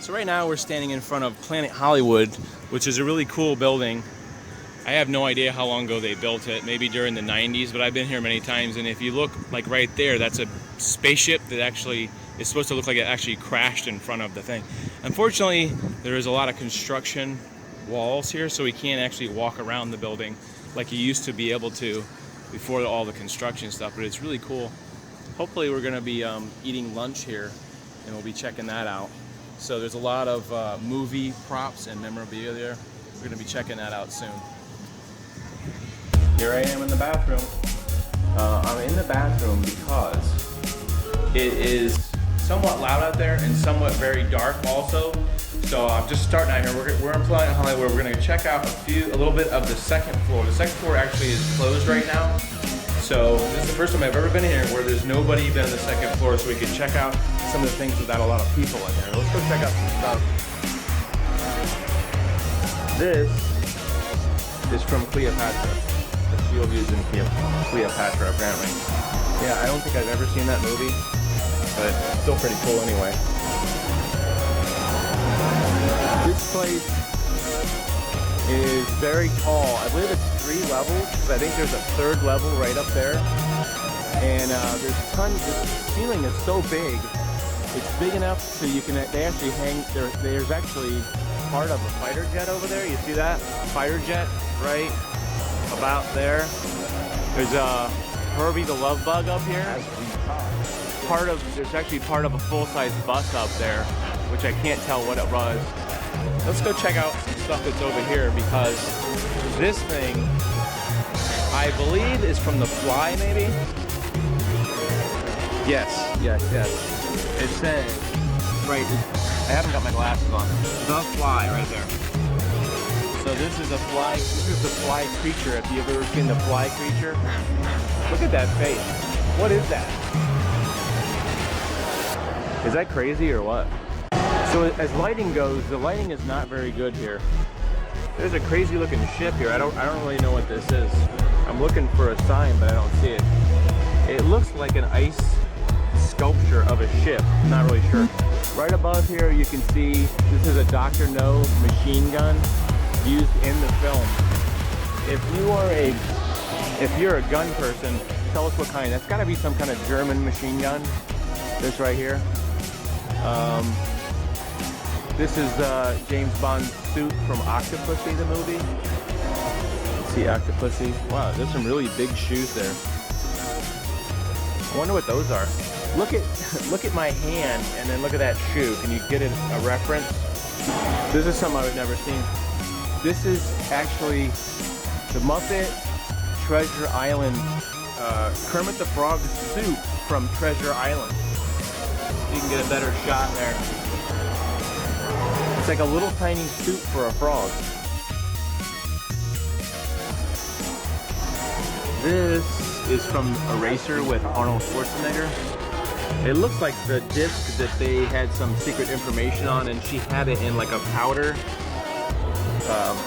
So right now we're standing in front of Planet Hollywood, which is a really cool building. I have no idea how long ago they built it, maybe during the 90s, but I've been here many times, and if you look like right there, that's a spaceship that actually is supposed to look like it actually crashed in front of the thing. Unfortunately, there is a lot of construction walls here, so we can't actually walk around the building like you used to be able to before all the construction stuff, but it's really cool. Hopefully we're gonna be eating lunch here, and we'll be checking that out. So there's a lot of movie props and memorabilia there. We're gonna be checking that out soon. Here I am in the bathroom. I'm in the bathroom because it is somewhat loud out there and somewhat very dark also. So I'm just starting out here. We're in Planet Hollywood. We're gonna check out a little bit of the second floor. The second floor actually is closed right now. So this is the first time I've ever been here where there's nobody been on the second floor, so we can check out some of the things without a lot of people in there. Let's go check out some stuff. This is from Cleopatra. The shield used in Cleopatra, apparently. Yeah, I don't think I've ever seen that movie, but it's still pretty cool anyway. This place is very tall. I believe it's 3 levels, because I think there's a 3rd level right up there. And there's tons, the ceiling is so big. It's big enough so you can, they actually hang, there's actually part of a fighter jet over there. You see that? Fighter jet right about there. There's a Herbie the Love Bug up here. There's actually part of a full-size bus up there, which I can't tell what it was. Let's go check out some stuff that's over here, because this thing, I believe, is from The Fly, maybe? Yes. It says, right, I haven't got my glasses on. The Fly, right there. So this is the fly creature. If you've ever seen the fly creature, look at that face. What is that? Is that crazy or what? So as lighting goes, the lighting is not very good here. There's a crazy looking ship here. I don't really know what this is. I'm looking for a sign, but I don't see it. It looks like an ice sculpture of a ship. I'm not really sure. Right above here you can see this is a Dr. No machine gun used in the film. If you're a gun person, tell us what kind. That's got to be some kind of German machine gun. This right here. This is James Bond's suit from Octopussy, the movie. Let's see, Octopussy. Wow, there's some really big shoes there. I wonder what those are. Look at my hand, and then look at that shoe. Can you get a reference? This is something I've never seen. This is actually the Muppet Treasure Island, Kermit the Frog suit from Treasure Island. You can get a better shot there. It's like a little tiny suit for a frog. This is from Eraser with Arnold Schwarzenegger. It looks like the disc that they had some secret information on, and she had it in like a powder,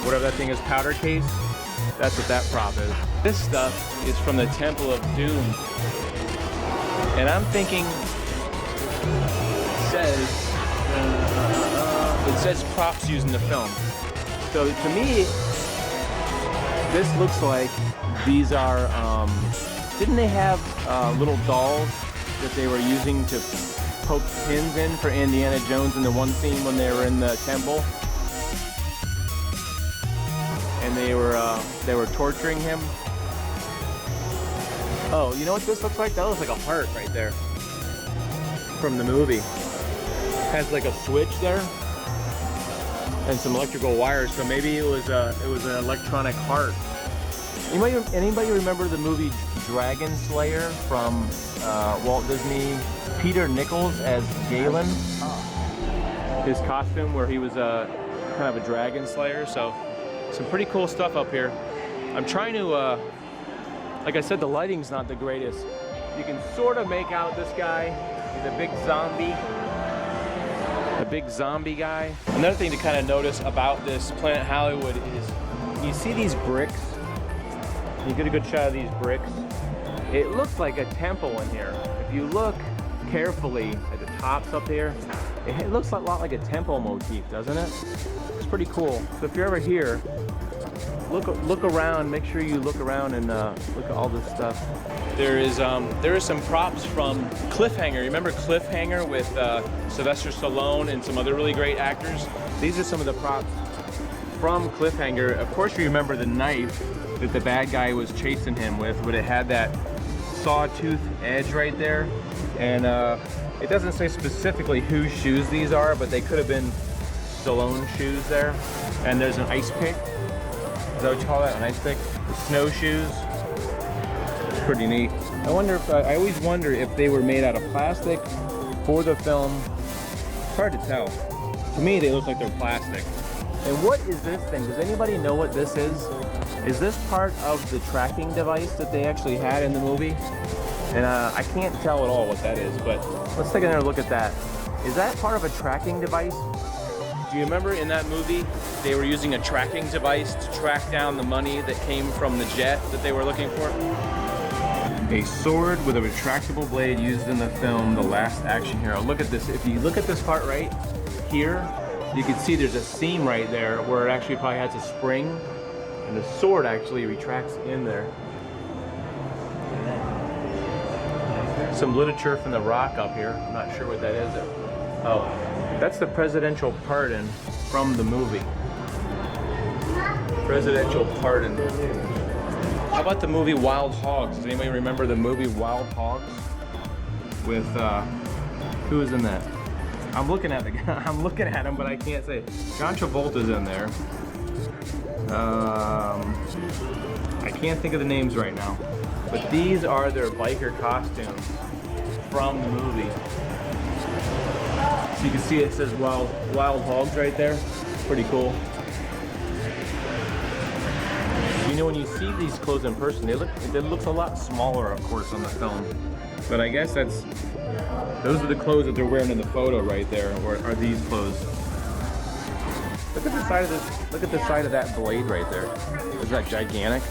whatever that thing is, powder case. That's what that prop is. This stuff is from the Temple of Doom. And I'm thinking, it says props used in the film. So to me, this looks like these are, didn't they have little dolls that they were using to poke pins in for Indiana Jones in the one scene when they were in the temple? And they were torturing him. Oh, you know what this looks like? That looks like a heart right there from the movie. Has like a switch there and some electrical wires, so maybe it was an electronic heart. Anybody remember the movie Dragon Slayer from Walt Disney? Peter Nichols as Galen. His costume where he was kind of a dragon slayer. So some pretty cool stuff up here. I'm trying to, like I said, the lighting's not the greatest. You can sort of make out this guy. He's a big zombie. A big zombie guy. Another thing to kind of notice about this Planet Hollywood is you see these bricks. You get a good shot of these bricks. It looks like a temple in here. If you look carefully at the tops up here, It looks a lot like a temple motif, doesn't it? It's pretty cool. So if you're ever here, look around. Make sure you look around and look at all this stuff. There is some props from Cliffhanger. Remember Cliffhanger with Sylvester Stallone and some other really great actors? These are some of the props from Cliffhanger. Of course, you remember the knife that the bad guy was chasing him with, but it had that sawtooth edge right there. And it doesn't say specifically whose shoes these are, but they could have been Stallone shoes there. And there's an ice pick. Is that what you call that? An ice pick? The snowshoes. It's pretty neat. I always wonder if they were made out of plastic for the film. It's hard to tell. To me, they look like they're plastic. And what is this thing? Does anybody know what this is? Is this part of the tracking device that they actually had in the movie? And I can't tell at all what that is, but let's take another look at that. Is that part of a tracking device? Do you remember in that movie, they were using a tracking device to track down the money that came from the jet that they were looking for? A sword with a retractable blade used in the film The Last Action Hero. Look at this. If you look at this part right here, you can see there's a seam right there where it actually probably has a spring, and the sword actually retracts in there. Some literature from The Rock up here. I'm not sure what that is. Oh, that's the presidential pardon from the movie. Presidential pardon. How about the movie Wild Hogs? Does anybody remember the movie Wild Hogs? With, who was in that? I'm looking at the guy, I'm looking at him, but I can't say. John Travolta's in there. I can't think of the names right now. But these are their biker costumes from the movie. So you can see it says Wild Hogs right there. Pretty cool. You know, when you see these clothes in person, it looks a lot smaller, of course, on the film. But I guess those are the clothes that they're wearing in the photo right there, or are these clothes. Look at the side of this, look at the side of that blade right there. Is that gigantic?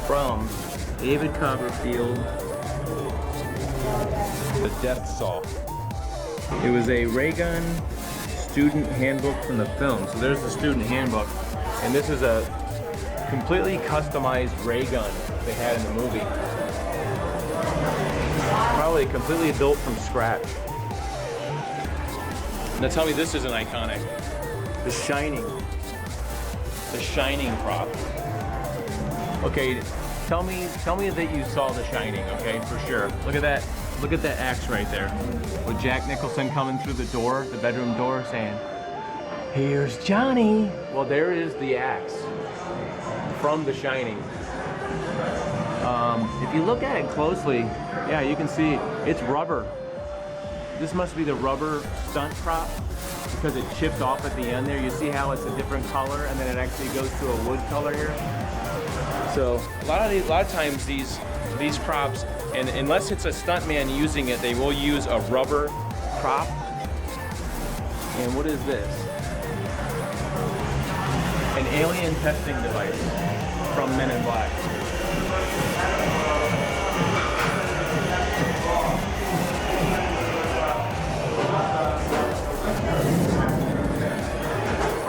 From David Copperfield, The Death Saw. It was a ray gun student handbook from the film. So there's the student handbook, and this is a completely customized ray gun they had in the movie. Probably completely built from scratch. Now tell me this isn't iconic. The Shining. The Shining prop. Okay, tell me that you saw The Shining, okay, for sure. Look at that axe right there. With Jack Nicholson coming through the door, the bedroom door, saying, "Here's Johnny." Well, there is the axe from The Shining. If you look at it closely, yeah, you can see it's rubber. This must be the rubber stunt prop because it chipped off at the end there. You see how it's a different color and then it actually goes to a wood color here. So a lot of times these props, and unless it's a stuntman using it, they will use a rubber prop. And what is this? An alien testing device from Men in Black.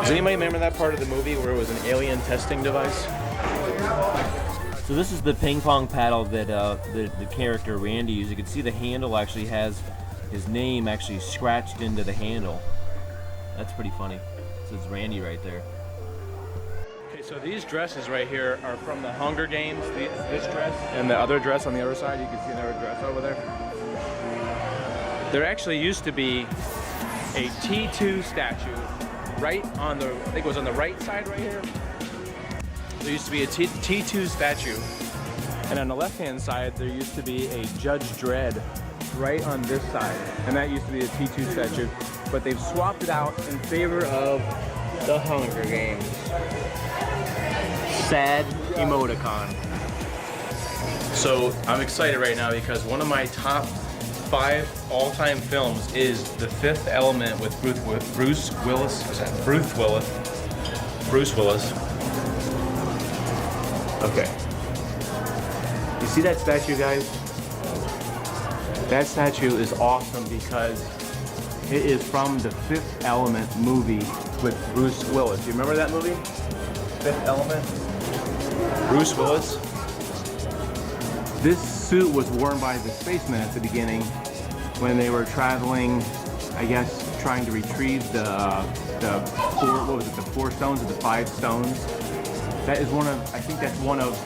Does anybody remember that part of the movie where it was an alien testing device? So this is the ping pong paddle that the character Randy used. You can see the handle actually has his name actually scratched into the handle. That's pretty funny. It says Randy right there. Okay, so these dresses right here are from the Hunger Games. This dress and the other dress on the other side. You can see another dress over there. There actually used to be a T2 statue right on the, I think it was on the right side right here. There used to be a T2 statue. And on the left-hand side, there used to be a Judge Dredd right on this side. And that used to be a T2 statue. But they've swapped it out in favor of the Hunger Games. Sad emoticon. So I'm excited right now because one of my top 5 all-time films is The Fifth Element with Bruce Willis. Is that Bruce Willis? Bruce Willis. Okay. You see that statue, guys? That statue is awesome because it is from the Fifth Element movie with Bruce Willis. You remember that movie? Fifth Element? Bruce Willis. This suit was worn by the spacemen at the beginning when they were traveling, I guess, trying to retrieve the four stones or the 5 stones. That is one of, I think that's one of,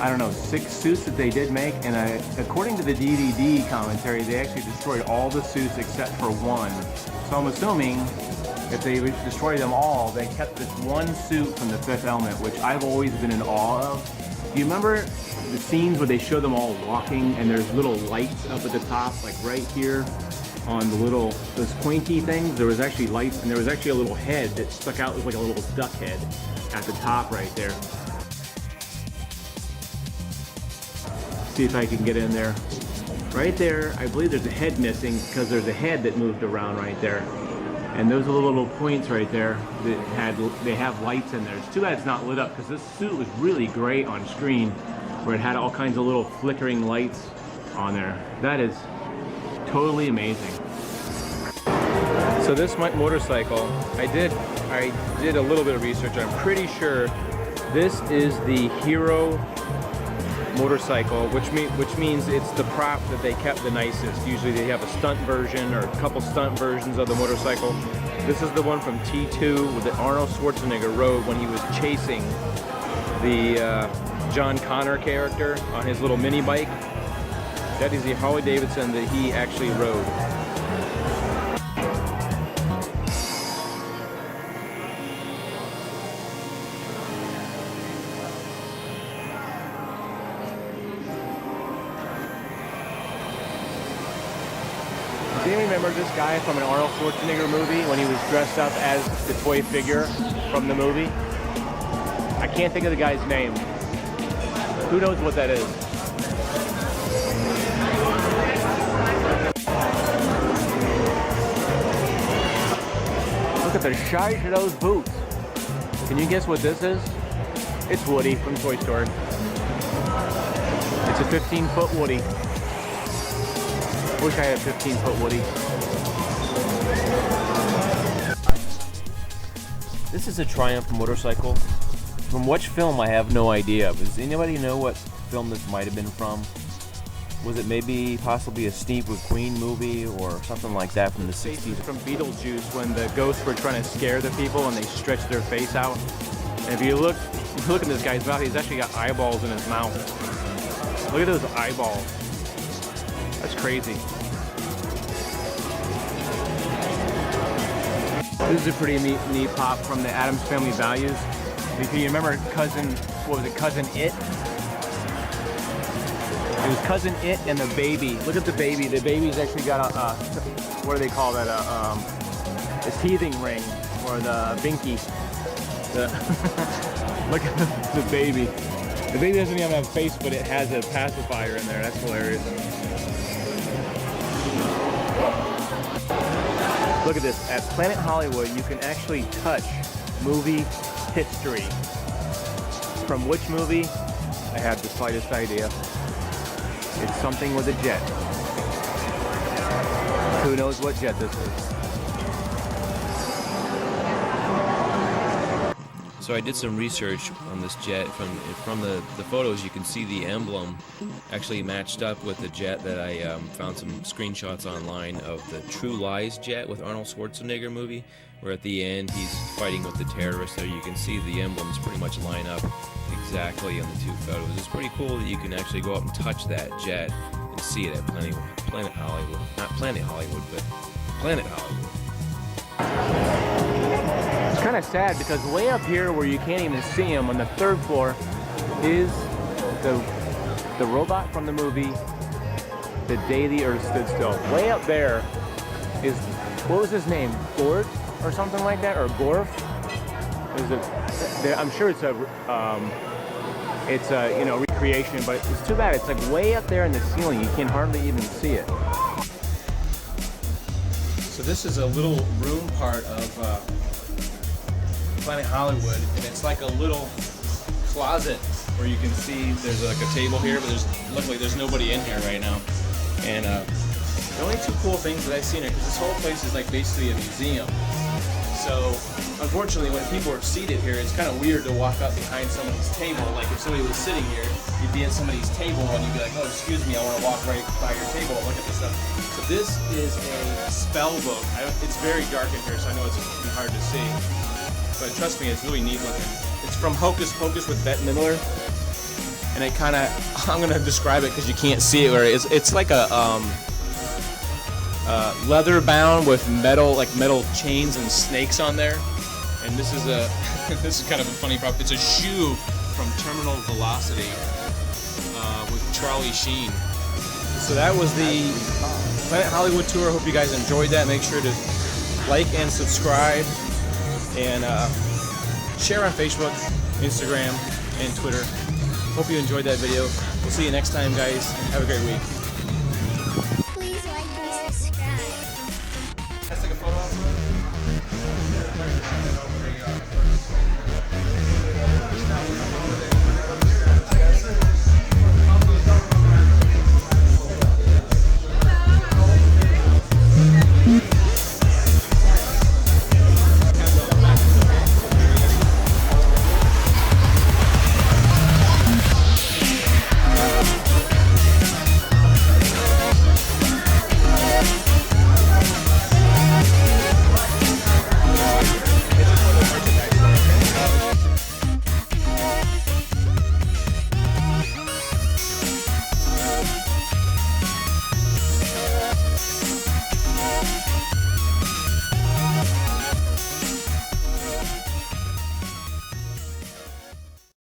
I don't know, 6 suits that they did make, and according to the DVD commentary, they actually destroyed all the suits except for one. So I'm assuming if they destroyed them all, they kept this one suit from the Fifth Element, which I've always been in awe of. Do you remember the scenes where they show them all walking and there's little lights up at the top, like right here on the little, those pointy things? There was actually lights, and there was actually a little head that stuck out, like a little duck head at the top right there. See if I can get in there. Right there, I believe there's a head missing because there's a head that moved around right there. And those are the little points right there that they have lights in there. It's too bad it's not lit up because this suit was really great on screen where it had all kinds of little flickering lights on there. That is totally amazing. So this motorcycle, I did a little bit of research. I'm pretty sure this is the Hero motorcycle, which means it's the prop that they kept the nicest. Usually they have a stunt version or a couple stunt versions of the motorcycle. This is the one from T2 that Arnold Schwarzenegger rode when he was chasing the John Connor character on his little mini bike. That is the Harley Davidson that he actually rode. Do you remember this guy from an Arnold Schwarzenegger movie when he was dressed up as the toy figure from the movie? I can't think of the guy's name. Who knows what that is? Look at the size of those boots. Can you guess what this is? It's Woody from Toy Story. It's a 15-foot Woody. Wish I had a 15-foot Woody. This is a Triumph motorcycle. From which film, I have no idea. Does anybody know what film this might have been from? Was it maybe possibly a Steve McQueen movie or something like that from the 60s? From Beetlejuice, when the ghosts were trying to scare the people and they stretched their face out. And if you look at this guy's mouth, he's actually got eyeballs in his mouth. Look at those eyeballs. That's crazy. This is a pretty neat pop from the Addams Family Values. If you remember Cousin It? It was Cousin It and the baby. Look at the baby. The baby's actually got a, what do they call that? A teething ring or the binky. Look at the baby. The baby doesn't even have a face, but it has a pacifier in there. That's hilarious. Look at this. At Planet Hollywood, you can actually touch movie history. From which movie? I have the slightest idea. It's something with a jet. Who knows what jet this is? So I did some research on this jet. From the photos, you can see the emblem actually matched up with the jet that I found some screenshots online of the True Lies jet with Arnold Schwarzenegger movie, where at the end he's fighting with the terrorists there. You can see the emblems pretty much line up exactly in the 2 photos. It's pretty cool that you can actually go up and touch that jet and see it at Planet Hollywood. Not Planet Hollywood, but Planet Hollywood. It's kind of sad because way up here where you can't even see him on the 3rd floor is the robot from the movie The Day the Earth Stood Still. Way up there is, what was his name? Gort or something like that, or Gorf? I'm sure it's a recreation, but it's too bad. It's like way up there in the ceiling. You can hardly even see it. So this is a little room part of Planet Hollywood, and it's like a little closet where you can see there's like a table here, but luckily there's nobody in here right now. And the only two cool things that I've seen here, because this whole place is like basically a museum. So unfortunately, when people are seated here, it's kind of weird to walk up behind somebody's table. Like if somebody was sitting here, you'd be at somebody's table and you'd be like, oh, excuse me, I want to walk right by your table and look at this stuff. So this is a spell book. It's very dark in here, so I know it's gonna be hard to see. But trust me, it's really neat looking. It's from Hocus Pocus with Bette Midler. And it kind of, I'm going to describe it because you can't see it. Where it's like a leather bound with metal chains and snakes on there. And this is a this is kind of a funny prop. It's a shoe from Terminal Velocity with Charlie Sheen. So that was the Planet Hollywood tour. I hope you guys enjoyed that. Make sure to like and subscribe and share on Facebook, Instagram, and Twitter. Hope you enjoyed that video. We'll see you next time, guys. Have a great week.